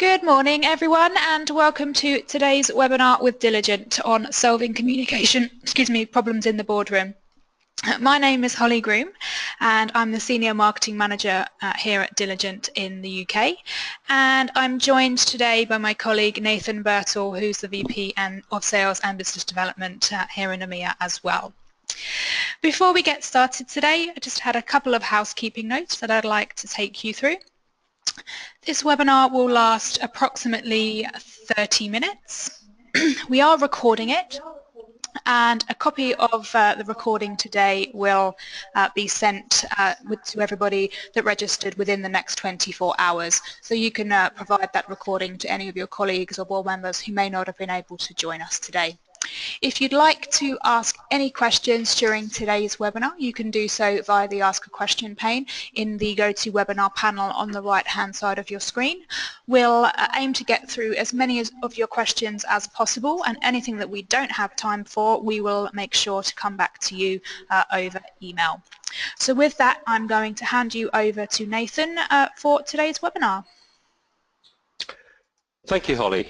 Good morning everyone and welcome to today's webinar with Diligent on solving communication problems in the boardroom. My name is Holly Groom and I'm the Senior Marketing Manager here at Diligent in the UK, and I'm joined today by my colleague Nathan Birtle, who's the VP of Sales and Business Development here in EMEA as well. Before we get started today, I just had a couple of housekeeping notes that I'd like to take you through. This webinar will last approximately 30 minutes. We are recording it, and a copy of the recording today will be sent to everybody that registered within the next 24 hours. So you can provide that recording to any of your colleagues or board members who may not have been able to join us today. If you'd like to ask any questions during today's webinar, you can do so via the Ask a Question pane in the GoToWebinar panel on the right-hand side of your screen. We'll aim to get through as many of your questions as possible, and anything that we don't have time for, we will make sure to come back to you over email. So with that, I'm going to hand you over to Nathan for today's webinar. Thank you, Holly.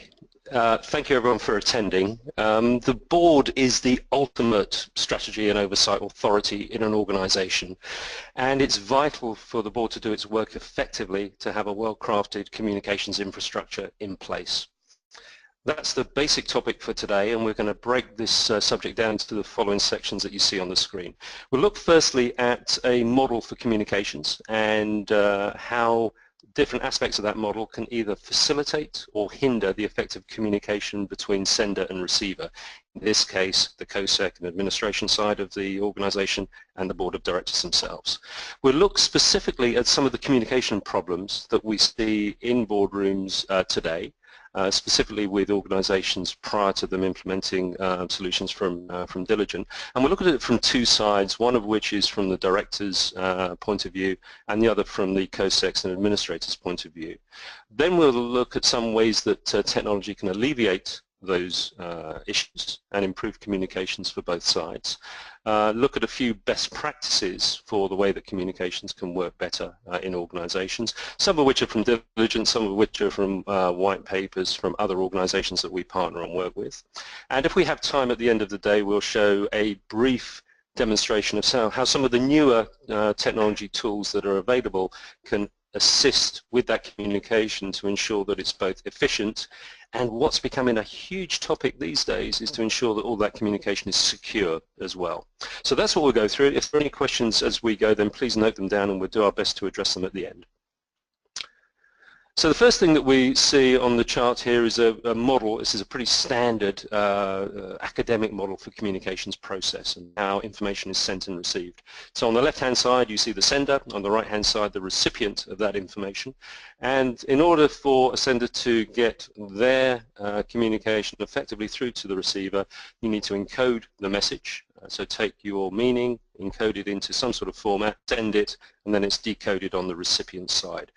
Thank you everyone for attending. The board is the ultimate strategy and oversight authority in an organisation, and it's vital for the board to do its work effectively to have a well-crafted communications infrastructure in place. That's the basic topic for today, and we're going to break this subject down to the following sections that you see on the screen. We'll look firstly at a model for communications and how different aspects of that model can either facilitate or hinder the effective communication between sender and receiver. In this case, the COSEC and administration side of the organisation and the board of directors themselves. We'll look specifically at some of the communication problems that we see in boardrooms today, specifically with organisations prior to them implementing solutions from Diligent. And we'll look at it from two sides, one of which is from the director's point of view and the other from the COSEC's and administrator's point of view. Then we'll look at some ways that technology can alleviate those issues and improve communications for both sides. Look at a few best practices for the way that communications can work better in organisations, some of which are from Diligent, some of which are from white papers from other organisations that we partner and work with. And if we have time at the end of the day, we'll show a brief demonstration of how some of the newer technology tools that are available can assist with that communication to ensure that it's both efficient, and what's becoming a huge topic these days is to ensure that all that communication is secure as well. So that's what we'll go through. If there are any questions as we go, then please note them down and we'll do our best to address them at the end. So the first thing that we see on the chart here is a model. This is a pretty standard academic model for communications process and how information is sent and received. So on the left-hand side you see the sender, on the right-hand side the recipient of that information, and in order for a sender to get their communication effectively through to the receiver, you need to encode the message. So take your meaning, encode it into some sort of format, send it, and then it's decoded on the recipient side.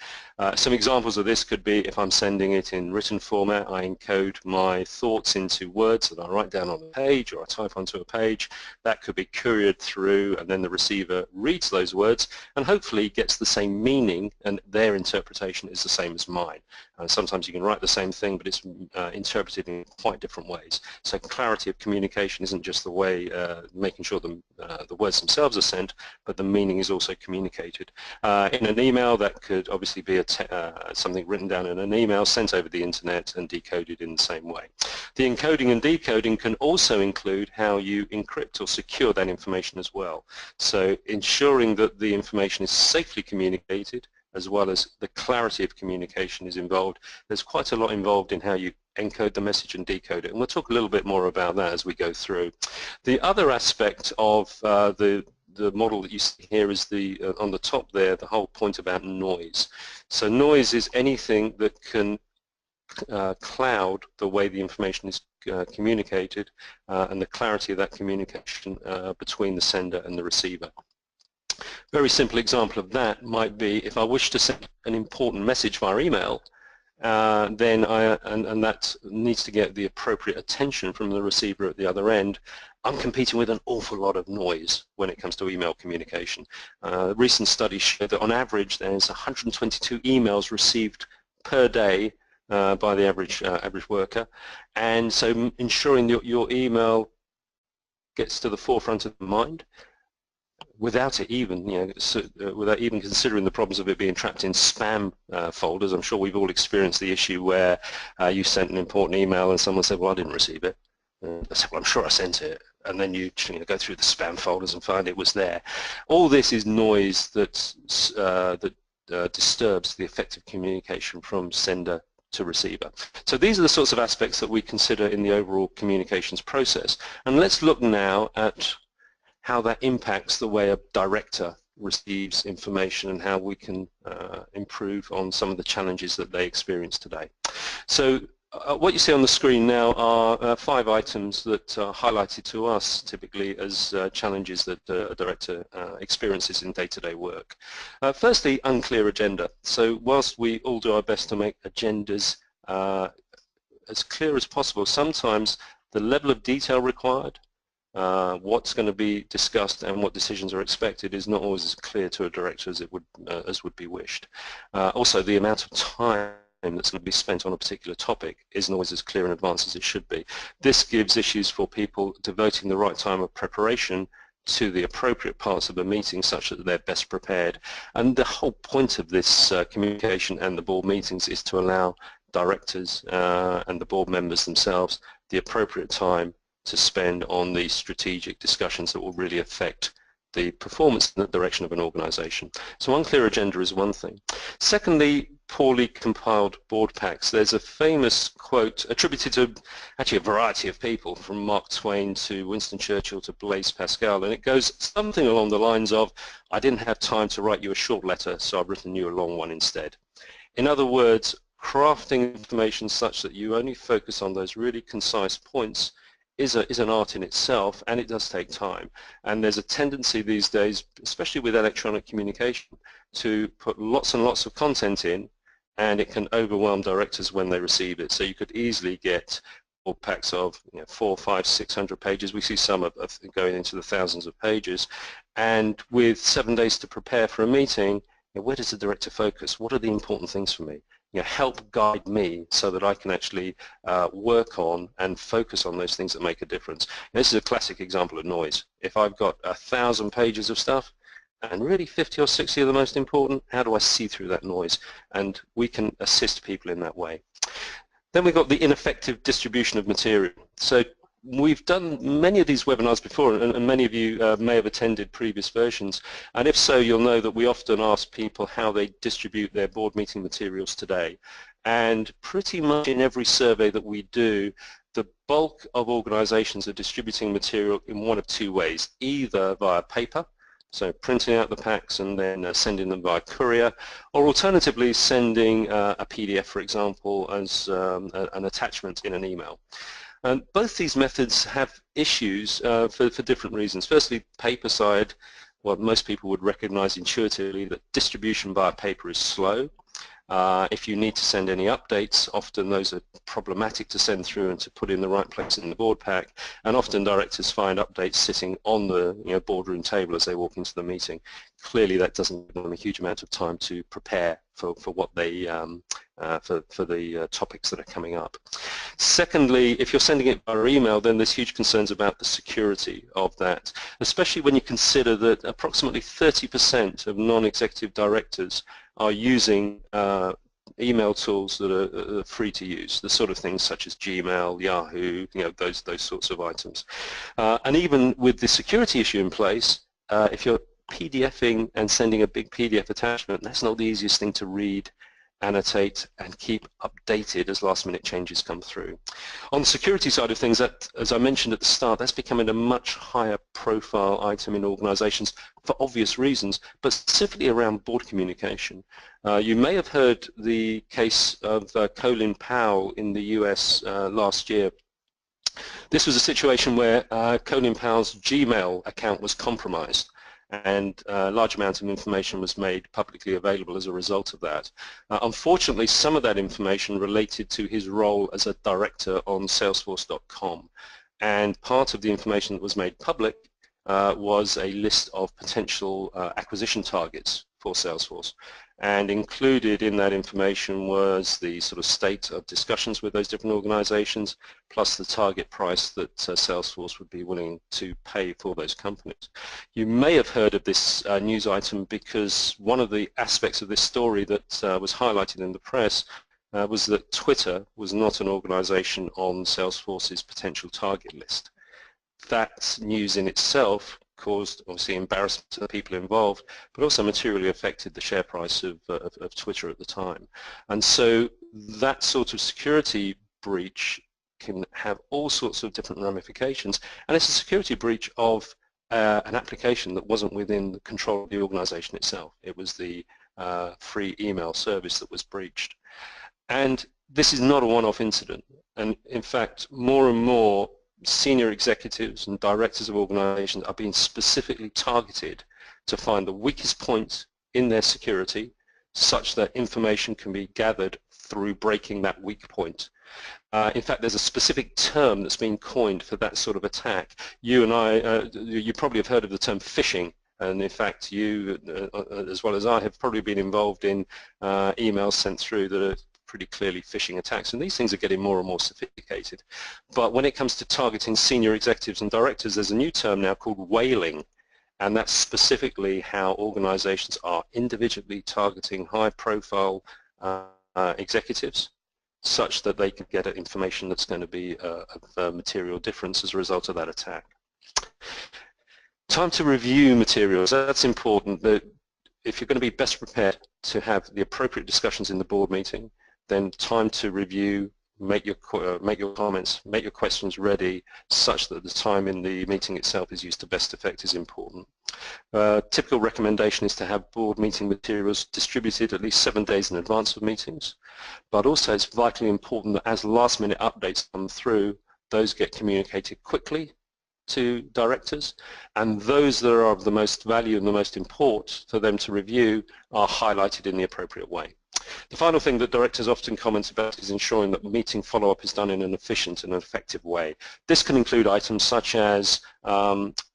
Some examples of this could be if I'm sending it in written format, I encode my thoughts into words that I write down on the page or I type onto a page. That could be couriered through, and then the receiver reads those words and hopefully gets the same meaning, and their interpretation is the same as mine. Sometimes you can write the same thing, but it's interpreted in quite different ways. So clarity of communication isn't just the way making sure the words themselves are sent, but the meaning is also communicated. In an email, that could obviously be something written down in an email, sent over the internet and decoded in the same way. The encoding and decoding can also include how you encrypt or secure that information as well. So ensuring that the information is safely communicated as well as the clarity of communication is involved. There's quite a lot involved in how you encode the message and decode it, and we'll talk a little bit more about that as we go through. The other aspect of the model that you see here is on the top there, the whole point about noise. So noise is anything that can cloud the way the information is communicated and the clarity of that communication between the sender and the receiver. Very simple example of that might be if I wish to send an important message via email, then that needs to get the appropriate attention from the receiver at the other end. I'm competing with an awful lot of noise when it comes to email communication. Recent studies show that on average there's 122 emails received per day by the average worker, and so ensuring that your email gets to the forefront of the mind without it even, without even considering the problems of it being trapped in spam folders. I'm sure we've all experienced the issue where you sent an important email and someone said, well, I didn't receive it. I said, well, I'm sure I sent it. And then you go through the spam folders and find it was there. All this is noise that disturbs the effective communication from sender to receiver. So these are the sorts of aspects that we consider in the overall communications process. And let's look now at how that impacts the way a director receives information and how we can improve on some of the challenges that they experience today. So what you see on the screen now are 5 items that are highlighted to us typically as challenges that a director experiences in day-to-day work. Firstly, unclear agenda. So whilst we all do our best to make agendas as clear as possible, sometimes the level of detail required, what's going to be discussed and what decisions are expected is not always as clear to a director as it would would be wished. Also, the amount of time that's going to be spent on a particular topic isn't always as clear in advance as it should be. This gives issues for people devoting the right time of preparation to the appropriate parts of a meeting such that they're best prepared. And the whole point of this communication and the board meetings is to allow directors and the board members themselves the appropriate time to spend on these strategic discussions that will really affect the performance and the direction of an organization. So unclear agenda is one thing. Secondly, poorly compiled board packs. There's a famous quote attributed to actually a variety of people, from Mark Twain to Winston Churchill to Blaise Pascal, and it goes something along the lines of, I didn't have time to write you a short letter, so I've written you a long one instead. In other words, crafting information such that you only focus on those really concise points is an art in itself, and it does take time. And there's a tendency these days, especially with electronic communication, to put lots and lots of content in, and it can overwhelm directors when they receive it. So you could easily get board packs of 400, 500, 600 pages. We see some of going into the thousands of pages. And with 7 days to prepare for a meeting, where does the director focus? What are the important things for me? Help guide me so that I can actually work on and focus on those things that make a difference. This is a classic example of noise. If I've got 1,000 pages of stuff and really 50 or 60 are the most important, how do I see through that noise? And we can assist people in that way. Then we've got the ineffective distribution of material. So we've done many of these webinars before, and many of you may have attended previous versions, and if so, you'll know that we often ask people how they distribute their board meeting materials today. And pretty much in every survey that we do, the bulk of organizations are distributing material in one of 2 ways, either via paper, so printing out the packs and then sending them via courier, or alternatively sending a PDF, for example, as an attachment in an email. And both these methods have issues for different reasons. Firstly, paper side, well, most people would recognize intuitively that distribution via paper is slow. If you need to send any updates, often those are problematic to send through and to put in the right place in the board pack, and often directors find updates sitting on the boardroom table as they walk into the meeting. Clearly that doesn't give them a huge amount of time to prepare for what they for the topics that are coming up. Secondly, if you're sending it via email, then there's huge concerns about the security of that, especially when you consider that approximately 30% of non-executive directors are using email tools that are free to use, the sort of things such as Gmail, Yahoo, those sorts of items. And even with the security issue in place, if you're PDFing and sending a big PDF attachment, that's not the easiest thing to read, annotate, and keep updated as last-minute changes come through. On the security side of things, that, as I mentioned at the start, that's becoming a much higher profile item in organizations for obvious reasons, but specifically around board communication. You may have heard the case of Colin Powell in the US last year. This was a situation where Colin Powell's Gmail account was compromised, and a large amount of information was made publicly available as a result of that. Unfortunately, some of that information related to his role as a director on Salesforce.com, and part of the information that was made public was a list of potential acquisition targets for Salesforce. and included in that information was the sort of state of discussions with those different organizations, plus the target price that Salesforce would be willing to pay for those companies. You may have heard of this news item because one of the aspects of this story that was highlighted in the press was that Twitter was not an organization on Salesforce's potential target list. That news in itself caused obviously embarrassment to the people involved, but also materially affected the share price of Twitter at the time. And so that sort of security breach can have all sorts of different ramifications, and it's a security breach of an application that wasn't within the control of the organization itself. It was the free email service that was breached. And this is not a one-off incident, and in fact more and more senior executives and directors of organizations are being specifically targeted to find the weakest point in their security such that information can be gathered through breaking that weak point. In fact, there's a specific term that's been coined for that sort of attack. You and I, you probably have heard of the term phishing, and in fact you, as well as I, have probably been involved in emails sent through that are pretty clearly phishing attacks, and these things are getting more and more sophisticated. But when it comes to targeting senior executives and directors, there's a new term now called whaling, and that's specifically how organizations are individually targeting high-profile executives such that they can get information that's going to be of material difference as a result of that attack. Time to review materials. That's important. That if you're going to be best prepared to have the appropriate discussions in the board meeting, then time to review, make your comments, make your questions ready such that the time in the meeting itself is used to best effect is important. Typical recommendation is to have board meeting materials distributed at least 7 days in advance of meetings, but also it's vitally important that as last minute updates come through, those get communicated quickly to directors, and those that are of the most value and the most important for them to review are highlighted in the appropriate way. The final thing that directors often comment about is ensuring that meeting follow-up is done in an efficient and effective way. This can include items such as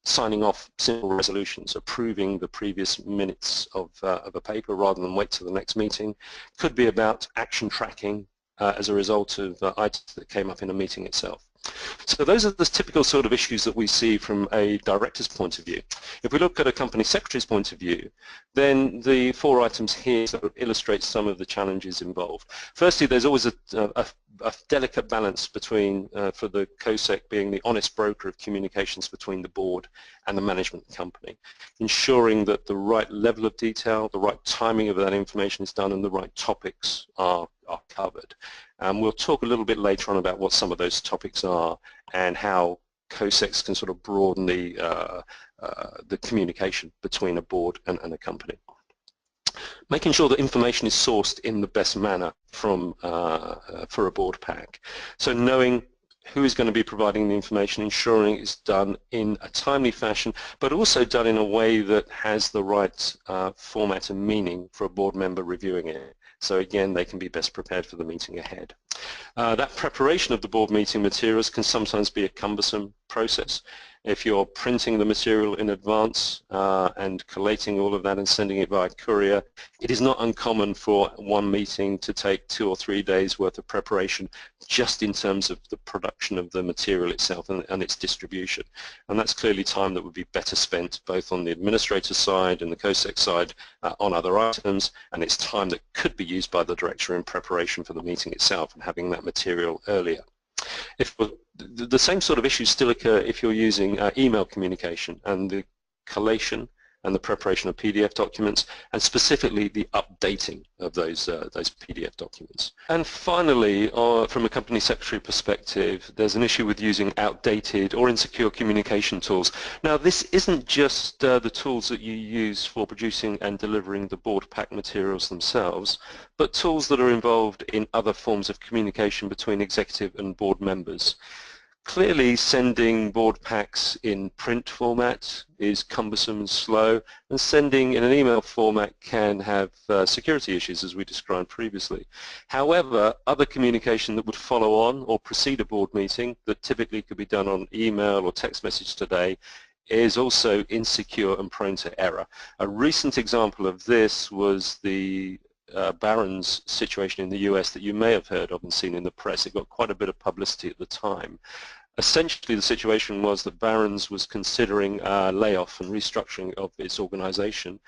signing off simple resolutions, approving the previous minutes of a paper rather than wait till the next meeting. Could be about action tracking as a result of items that came up in a meeting itself. So those are the typical sort of issues that we see from a director's point of view. If we look at a company secretary's point of view, then the 4 items here sort of illustrate some of the challenges involved. Firstly, there's always a delicate balance between, for the COSEC being the honest broker of communications between the board and the management company, ensuring that the right level of detail, the right timing of that information is done, and the right topics are covered. We'll talk a little bit later on about what some of those topics are and how COSECs can sort of broaden the communication between a board and a company. Making sure that information is sourced in the best manner from for a board pack. So knowing who is going to be providing the information, ensuring it's done in a timely fashion, but also done in a way that has the right format and meaning for a board member reviewing it. So again, they can be best prepared for the meeting ahead. That preparation of the board meeting materials can sometimes be a cumbersome process. If you're printing the material in advance and collating all of that and sending it via courier, it is not uncommon for one meeting to take 2 or 3 days worth of preparation just in terms of the production of the material itself and its distribution. And that's clearly time that would be better spent both on the administrator side and the COSEC side on other items, and it's time that could be used by the director in preparation for the meeting itself and having that material earlier. If the same sort of issues still occur if you're using email communication and the collation and the preparation of PDF documents, and specifically the updating of those PDF documents. And finally, from a company secretary perspective, there's an issue with using outdated or insecure communication tools. Now, this isn't just the tools that you use for producing and delivering the board pack materials themselves, but tools that are involved in other forms of communication between executive and board members. Clearly, sending board packs in print format is cumbersome and slow, and sending in an email format can have security issues, as we described previously. However, other communication that would follow on or precede a board meeting that typically could be done on email or text message today is also insecure and prone to error. A recent example of this was the Barron's situation in the US that you may have heard of and seen in the press. It got quite a bit of publicity at the time. Essentially, the situation was that Barron's was considering layoff and restructuring of its organization,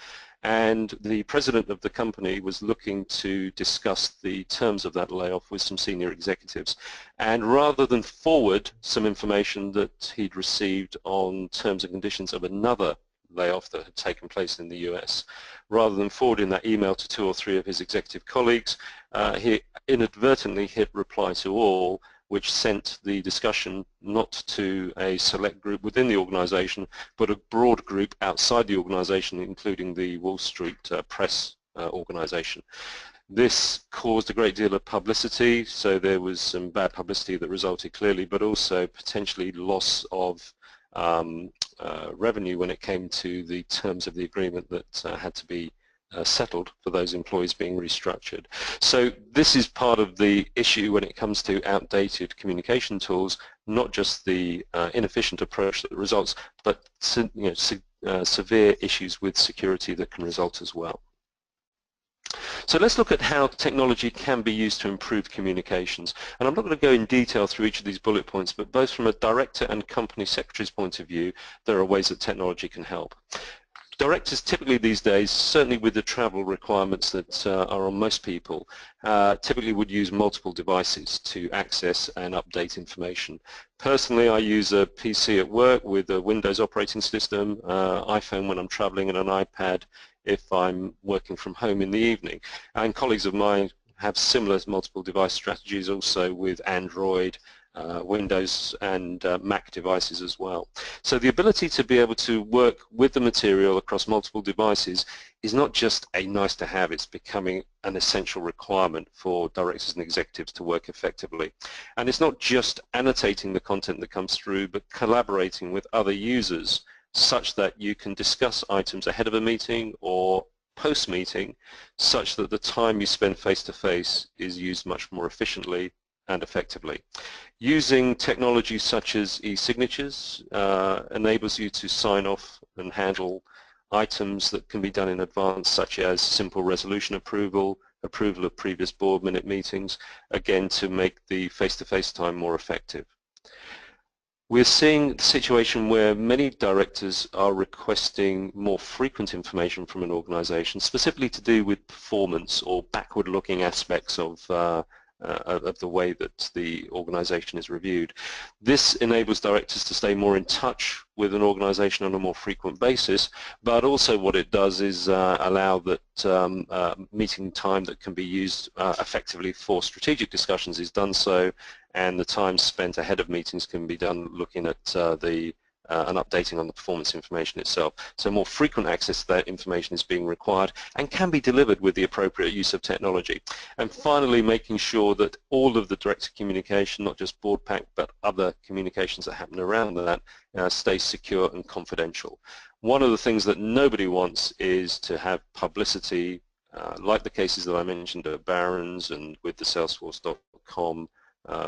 and the president of the company was looking to discuss the terms of that layoff with some senior executives. And rather than forward some information that he'd received on terms and conditions of another layoff that had taken place in the US, rather than forwarding that email to 2 or 3 of his executive colleagues, he inadvertently hit reply to all, which sent the discussion not to a select group within the organization, but a broad group outside the organization, including the Wall Street press organization. This caused a great deal of publicity, so there was some bad publicity that resulted clearly, but also potentially loss of revenue when it came to the terms of the agreement that had to be settled for those employees being restructured. So this is part of the issue when it comes to outdated communication tools, not just the inefficient approach that results, but severe issues with security that can result as well. So let's look at how technology can be used to improve communications. And I'm not going to go in detail through each of these bullet points, but both from a director and company secretary's point of view, there are ways that technology can help. Directors typically these days, certainly with the travel requirements that are on most people, typically would use multiple devices to access and update information. Personally, I use a PC at work with a Windows operating system, iPhone when I'm traveling, and an iPad if I'm working from home in the evening. And colleagues of mine have similar multiple device strategies also with Android, Windows and Mac devices as well. So the ability to be able to work with the material across multiple devices is not just a nice to have, it's becoming an essential requirement for directors and executives to work effectively. And it's not just annotating the content that comes through, but collaborating with other users such that you can discuss items ahead of a meeting or post-meeting such that the time you spend face-to-face is used much more efficiently and effectively. Using technology such as e-signatures enables you to sign off and handle items that can be done in advance, such as simple resolution approval, approval of previous board minute meetings, again to make the face-to-face time more effective. We're seeing the situation where many directors are requesting more frequent information from an organization, specifically to do with performance or backward-looking aspects of the way that the organization is reviewed. This enables directors to stay more in touch with an organization on a more frequent basis, but also what it does is allow that meeting time that can be used effectively for strategic discussions is done so, and the time spent ahead of meetings can be done looking at and updating on the performance information itself. So more frequent access to that information is being required and can be delivered with the appropriate use of technology. And finally, making sure that all of the director communication, not just board pack, but other communications that happen around that, stays secure and confidential. One of the things that nobody wants is to have publicity, like the cases that I mentioned at Barron's and with the Salesforce.com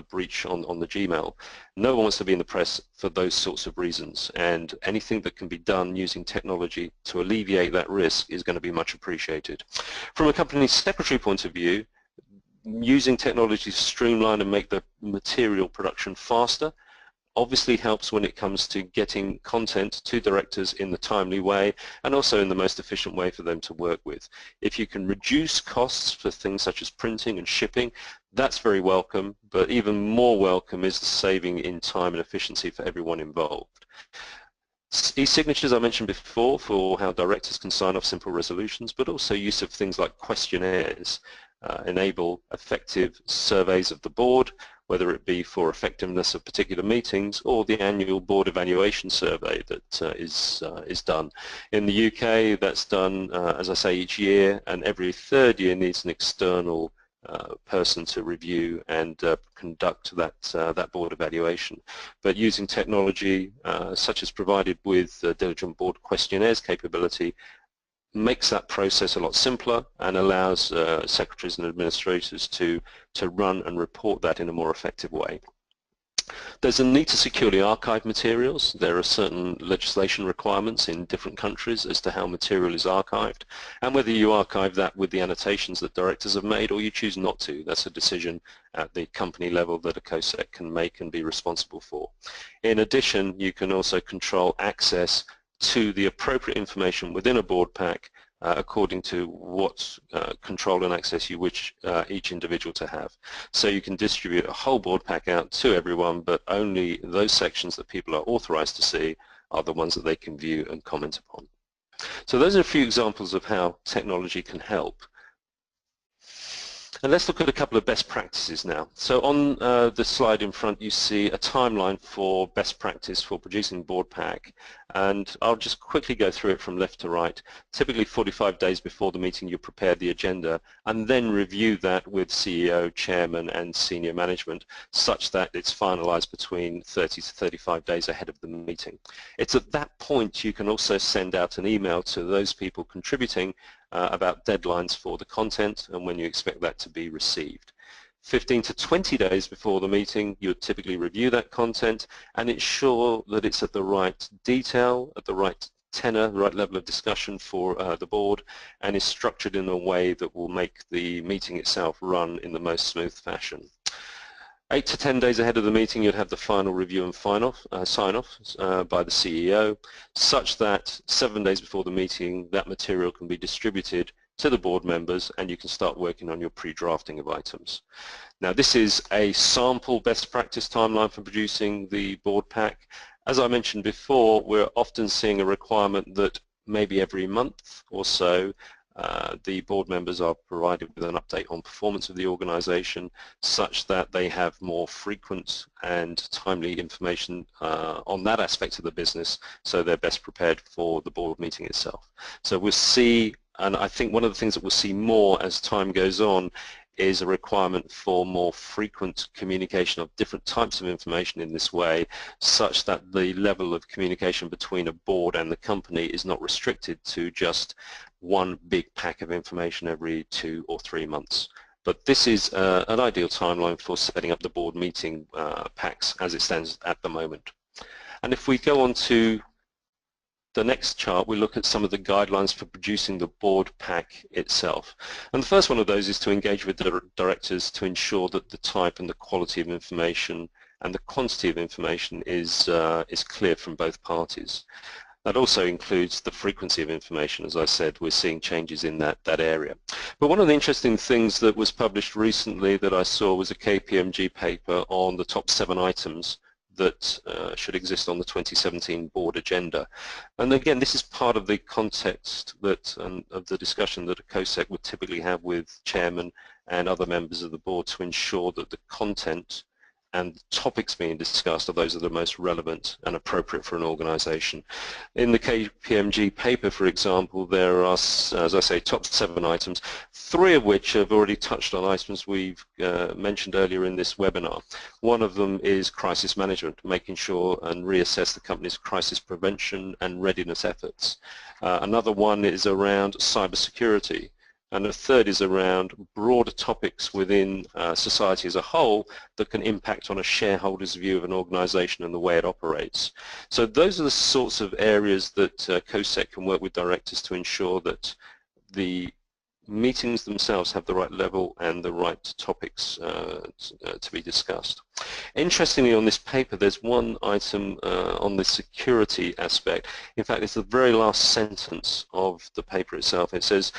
breach on the Gmail. No one wants to be in the press for those sorts of reasons, and anything that can be done using technology to alleviate that risk is going to be much appreciated. From a company secretary point of view, using technology to streamline and make the material production faster obviously helps when it comes to getting content to directors in the timely way and also in the most efficient way for them to work with. If you can reduce costs for things such as printing and shipping, that's very welcome, but even more welcome is the saving in time and efficiency for everyone involved. E-signatures I mentioned before for how directors can sign off simple resolutions, but also use of things like questionnaires enable effective surveys of the board, whether it be for effectiveness of particular meetings or the annual board evaluation survey that is done. In the UK, that's done, as I say, each year, and every third year needs an external person to review and conduct that board evaluation. But using technology such as provided with Diligent Board Questionnaires capability makes that process a lot simpler and allows secretaries and administrators to run and report that in a more effective way. There's a need to securely archive materials. There are certain legislation requirements in different countries as to how material is archived, and whether you archive that with the annotations that directors have made or you choose not to. That's a decision at the company level that a COSEC can make and be responsible for. In addition, you can also control access to the appropriate information within a board pack according to what control and access you wish each individual to have. So you can distribute a whole board pack out to everyone, but only those sections that people are authorized to see are the ones that they can view and comment upon. So those are a few examples of how technology can help. And let's look at a couple of best practices now. So on the slide in front you see a timeline for best practice for producing board pack, and I'll just quickly go through it from left to right. Typically 45 days before the meeting you prepare the agenda and then review that with CEO, chairman and senior management such that it's finalized between 30 to 35 days ahead of the meeting. It's at that point you can also send out an email to those people contributing about deadlines for the content and when you expect that to be received. 15 to 20 days before the meeting you would typically review that content and ensure that it's at the right detail, at the right tenor, the right level of discussion for the board, and is structured in a way that will make the meeting itself run in the most smooth fashion. 8 to 10 days ahead of the meeting you'd have the final review and sign-off by the CEO, such that 7 days before the meeting that material can be distributed to the board members and you can start working on your pre-drafting of items. Now this is a sample best practice timeline for producing the board pack. As I mentioned before, we're often seeing a requirement that maybe every month or so the board members are provided with an update on performance of the organization such that they have more frequent and timely information on that aspect of the business so they're best prepared for the board meeting itself. So we'll see, and I think one of the things that we'll see more as time goes on is a requirement for more frequent communication of different types of information in this way such that the level of communication between a board and the company is not restricted to just one big pack of information every 2 or 3 months. But this is an ideal timeline for setting up the board meeting packs as it stands at the moment. And if we go on to the next chart, we look at some of the guidelines for producing the board pack itself. And the first one of those is to engage with the directors to ensure that the type and the quality of information and the quantity of information is clear from both parties. That also includes the frequency of information. As I said, we're seeing changes in that area. But one of the interesting things that was published recently that I saw was a KPMG paper on the top 7 items that should exist on the 2017 board agenda. And again, this is part of the context that of the discussion that a COSEC would typically have with chairman and other members of the board to ensure that the content and topics being discussed are those that are most relevant and appropriate for an organization. In the KPMG paper, for example, there are, as I say, top 7 items, 3 of which have already touched on items we've mentioned earlier in this webinar. One of them is crisis management, making sure and reassess the company's crisis prevention and readiness efforts. Another one is around cybersecurity. And the third is around broader topics within society as a whole that can impact on a shareholder's view of an organization and the way it operates. So those are the sorts of areas that COSEC can work with directors to ensure that the meetings themselves have the right level and the right topics to be discussed. Interestingly, on this paper there's one item on the security aspect. In fact, it's the very last sentence of the paper itself. It says,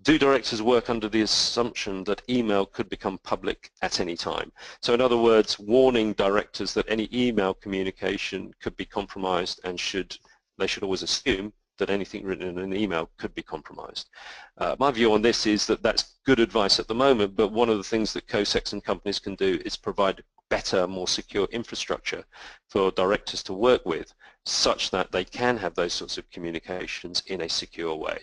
do directors work under the assumption that email could become public at any time? So in other words, warning directors that any email communication could be compromised and they should always assume that anything written in an email could be compromised. My view on this is that that's good advice at the moment, but one of the things that COSECs and companies can do is provide better, more secure infrastructure for directors to work with such that they can have those sorts of communications in a secure way.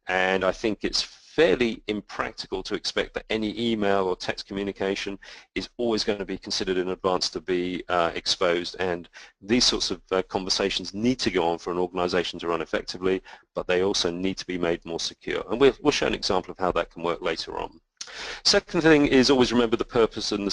And I think it's fairly impractical to expect that any email or text communication is always going to be considered in advance to be exposed, and these sorts of conversations need to go on for an organization to run effectively, but they also need to be made more secure. And we'll show an example of how that can work later on. Second thing is always remember the purpose and the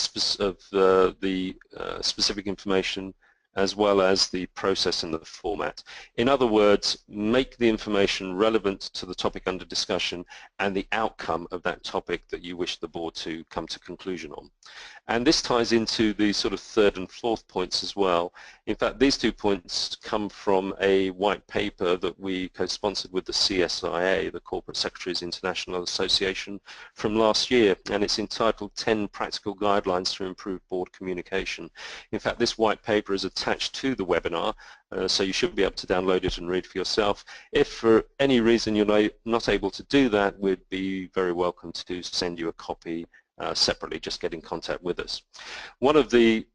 specific information, as well as the process and the format. In other words, make the information relevant to the topic under discussion and the outcome of that topic that you wish the board to come to conclusion on. And this ties into the sort of third and fourth points as well. In fact, these 2 points come from a white paper that we co-sponsored with the CSIA, the Corporate Secretaries International Association, from last year, and it's entitled 10 Practical Guidelines to Improve Board Communication. In fact, this white paper is attached to the webinar, so you should be able to download it and read for yourself. If for any reason you're not able to do that, we'd be very welcome to send you a copy separately. Just get in contact with us. One of the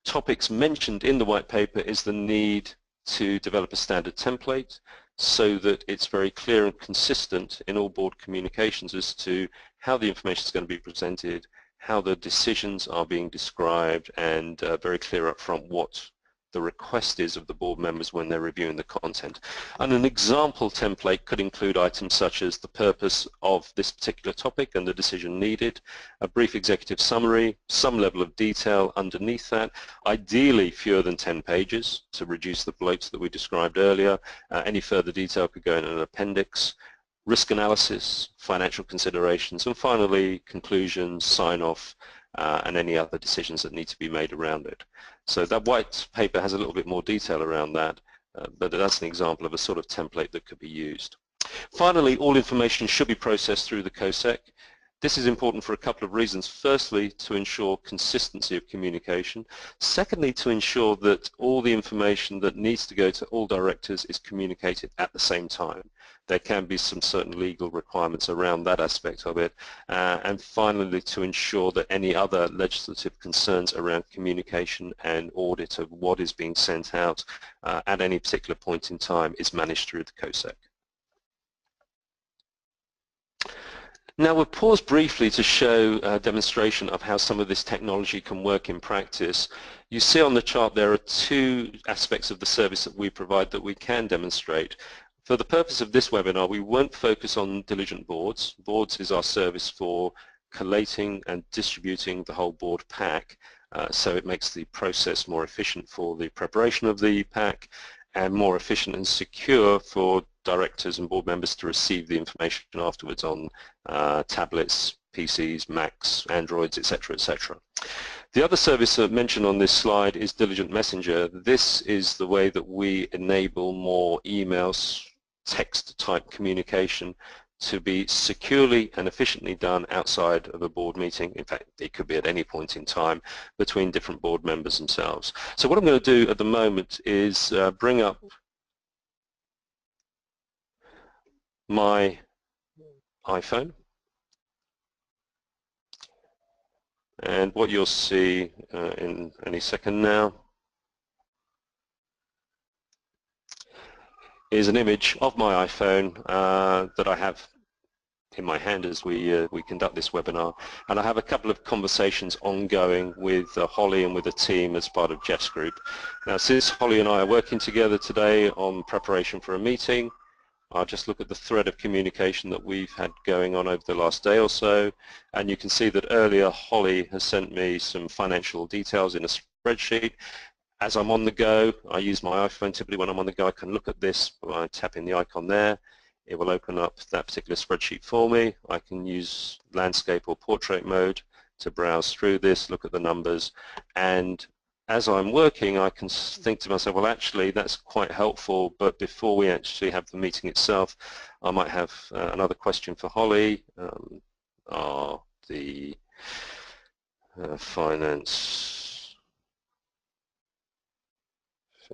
topics mentioned in the white paper is the need to develop a standard template so that it's very clear and consistent in all board communications as to how the information is going to be presented, how the decisions are being described, and very clear up front what the request is of the board members when they're reviewing the content. And an example template could include items such as the purpose of this particular topic and the decision needed, a brief executive summary, some level of detail underneath that, ideally fewer than 10 pages to reduce the bloats that we described earlier. Any further detail could go in an appendix, risk analysis, financial considerations, and finally conclusions, sign-off, and any other decisions that need to be made around it. So that white paper has a little bit more detail around that, but that's an example of a sort of template that could be used. Finally, all information should be processed through the COSEC. This is important for a couple of reasons. Firstly, to ensure consistency of communication. Secondly, to ensure that all the information that needs to go to all directors is communicated at the same time. There can be some certain legal requirements around that aspect of it. And finally, to ensure that any other legislative concerns around communication and audit of what is being sent out at any particular point in time is managed through the COSEC. Now we'll pause briefly to show a demonstration of how some of this technology can work in practice. You see on the chart there are 2 aspects of the service that we provide that we can demonstrate. For the purpose of this webinar, we won't focus on diligent boards. Boards is our service for collating and distributing the whole board pack, so it makes the process more efficient for the preparation of the pack and more efficient and secure for directors and board members to receive the information afterwards on tablets, PCs, Macs, Androids, etc., etc. The other service mentioned on this slide is Diligent Messenger. This is the way that we enable more emails, text-type communication to be securely and efficiently done outside of a board meeting. In fact, it could be at any point in time between different board members themselves. So what I'm going to do at the moment is bring up my iPhone, and what you'll see in any second now is an image of my iPhone that I have in my hand as we conduct this webinar, and I have a couple of conversations ongoing with Holly and with the team as part of Jeff's group. Now, since Holly and I are working together today on preparation for a meeting, I'll just look at the thread of communication that we've had going on over the last day or so, and you can see that earlier Holly has sent me some financial details in a spreadsheet. As I'm on the go, I use my iPhone. Typically when I'm on the go, I can look at this by tapping the icon there. It will open up that particular spreadsheet for me. I can use landscape or portrait mode to browse through this, look at the numbers, and as I'm working, I can think to myself, well, actually, that's quite helpful, but before we actually have the meeting itself, I might have another question for Holly. Are the finance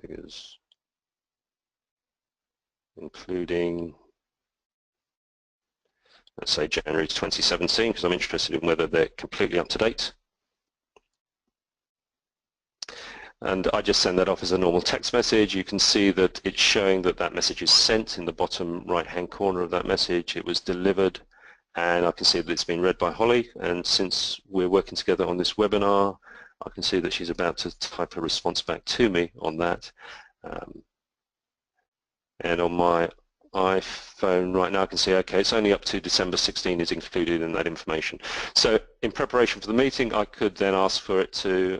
figures including, let's say, January 2017, because I'm interested in whether they're completely up to date. And I just send that off as a normal text message. You can see that it's showing that that message is sent in the bottom right-hand corner of that message. It was delivered, and I can see that it's been read by Holly. And since we're working together on this webinar, I can see that she's about to type a response back to me on that. And on my iPhone right now, I can see, okay, it's only up to December 16 is included in that information. So in preparation for the meeting, I could then ask for it to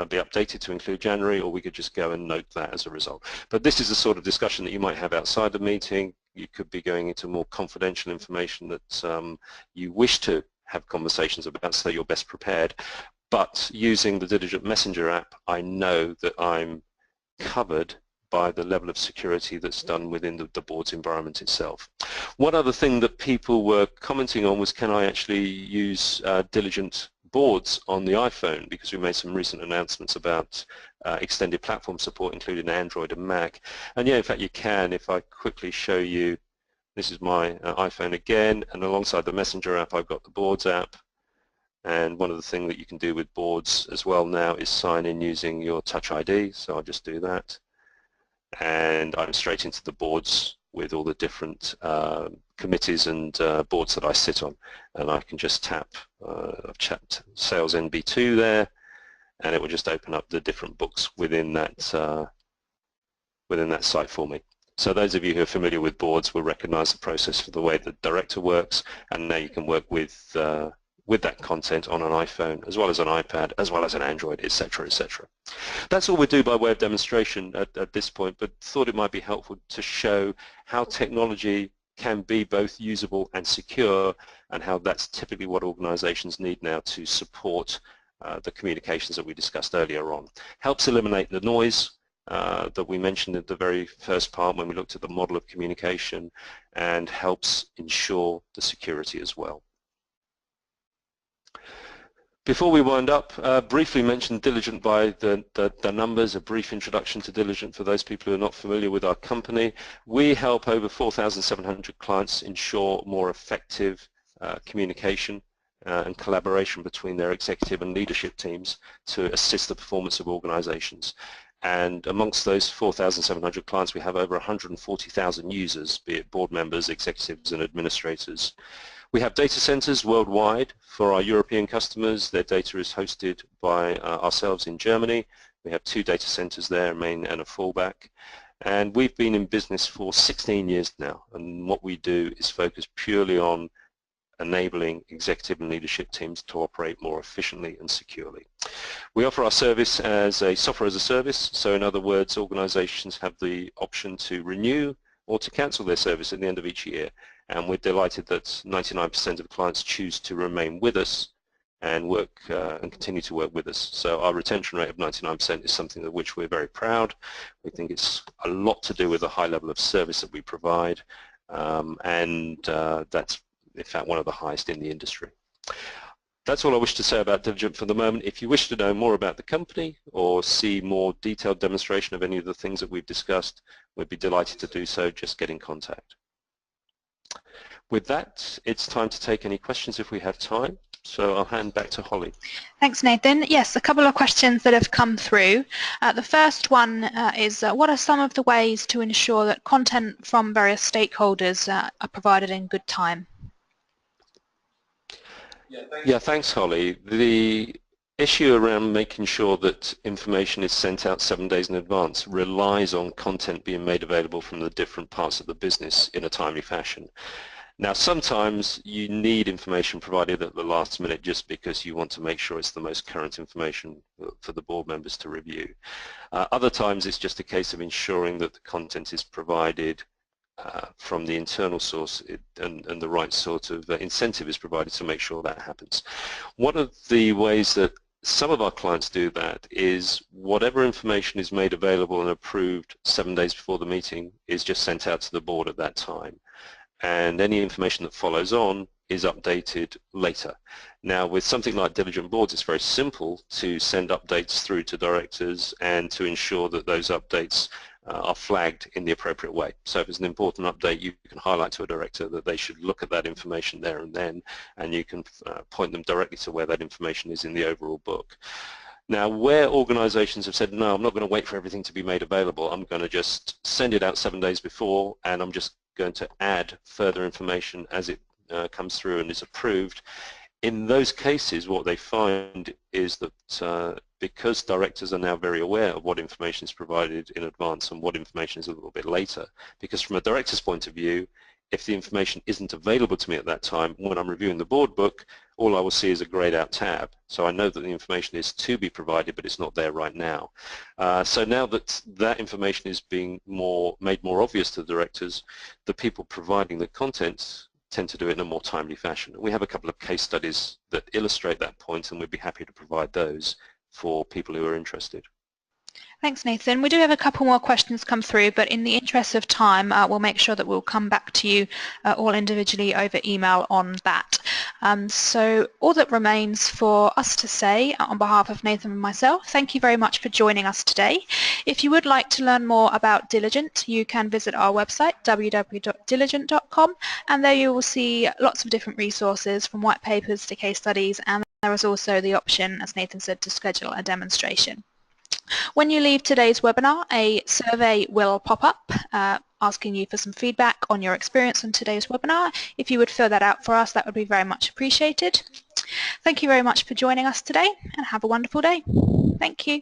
be updated to include January, or we could just go and note that as a result. But this is the sort of discussion that you might have outside the meeting. You could be going into more confidential information that you wish to have conversations about, so you're best prepared. But using the Diligent Messenger app, I know that I'm covered by the level of security that's done within the board's environment itself. One other thing that people were commenting on was, can I actually use Diligent boards on the iPhone, because we made some recent announcements about extended platform support, including Android and Mac. And yeah, in fact you can. If I quickly show you, this is my iPhone again, and alongside the Messenger app I've got the Boards app. And one of the things that you can do with boards as well now is sign in using your Touch ID, so I'll just do that. And I'm straight into the boards with all the different committees and boards that I sit on. And I can just tap, I've tapped Sales NB2 there, and it will just open up the different books within that site for me. So those of you who are familiar with boards will recognize the process for the way the director works, and now you can work with that content on an iPhone, as well as an iPad, as well as an Android, etc., etc. That's all we do by way of demonstration at this point, but thought it might be helpful to show how technology can be both usable and secure, and how that's typically what organizations need now to support the communications that we discussed earlier on. Helps eliminate the noise that we mentioned at the very first part when we looked at the model of communication, and helps ensure the security as well. Before we wind up, briefly mention Diligent by the numbers, a brief introduction to Diligent for those people who are not familiar with our company. We help over 4,700 clients ensure more effective communication and collaboration between their executive and leadership teams to assist the performance of organizations. And amongst those 4,700 clients, we have over 140,000 users, be it board members, executives, and administrators. We have data centers worldwide for our European customers. Their data is hosted by ourselves in Germany. We have 2 data centers there, a main and a fallback. And we've been in business for 16 years now. And what we do is focus purely on enabling executive and leadership teams to operate more efficiently and securely. We offer our service as a software as a service. So in other words, organizations have the option to renew or to cancel their service at the end of each year. And we're delighted that 99% of clients choose to remain with us and work and continue to work with us. So our retention rate of 99% is something of which we're very proud. We think it's a lot to do with the high level of service that we provide, and that's in fact one of the highest in the industry. That's all I wish to say about Diligent for the moment. If you wish to know more about the company or see more detailed demonstration of any of the things that we've discussed, we'd be delighted to do so. Just get in contact. With that, it's time to take any questions if we have time. So I'll hand back to Holly. Thanks, Nathan. Yes, a couple of questions that have come through. The first one is, what are some of the ways to ensure that content from various stakeholders are provided in good time? Yeah, thanks, Holly. The issue around making sure that information is sent out 7 days in advance relies on content being made available from the different parts of the business in a timely fashion. Now, sometimes you need information provided at the last minute just because you want to make sure it's the most current information for the board members to review. Other times it's just a case of ensuring that the content is provided from the internal source and the right sort of incentive is provided to make sure that happens. One of the ways that some of our clients do that is whatever information is made available and approved 7 days before the meeting is just sent out to the board at that time. And any information that follows on is updated later. Now, with something like Diligent Boards, it's very simple to send updates through to directors and to ensure that those updates are flagged in the appropriate way. So if it's an important update, you can highlight to a director that they should look at that information there and then, and you can point them directly to where that information is in the overall book. Now, where organizations have said, no, I'm not going to wait for everything to be made available, I'm going to just send it out 7 days before, and I'm just going to add further information as it comes through and is approved. In those cases, what they find is that because directors are now very aware of what information is provided in advance and what information is a little bit later. Because from a director's point of view, if the information isn't available to me at that time, when I'm reviewing the board book, all I will see is a grayed out tab. So I know that the information is to be provided, but it's not there right now. So now that that information is being made more obvious to the directors, the people providing the content tend to do it in a more timely fashion. We have a couple of case studies that illustrate that point, and we'd be happy to provide those for people who are interested. Thanks, Nathan. We do have a couple more questions come through, but in the interest of time, we'll make sure that we'll come back to you all individually over email on that. So all that remains for us to say on behalf of Nathan and myself, thank you very much for joining us today. If you would like to learn more about Diligent, you can visit our website, www.diligent.com, and there you will see lots of different resources from white papers to case studies, and there is also the option, as Nathan said, to schedule a demonstration. When you leave today's webinar, a survey will pop up asking you for some feedback on your experience on today's webinar. If you would fill that out for us, that would be very much appreciated. Thank you very much for joining us today, and have a wonderful day. Thank you.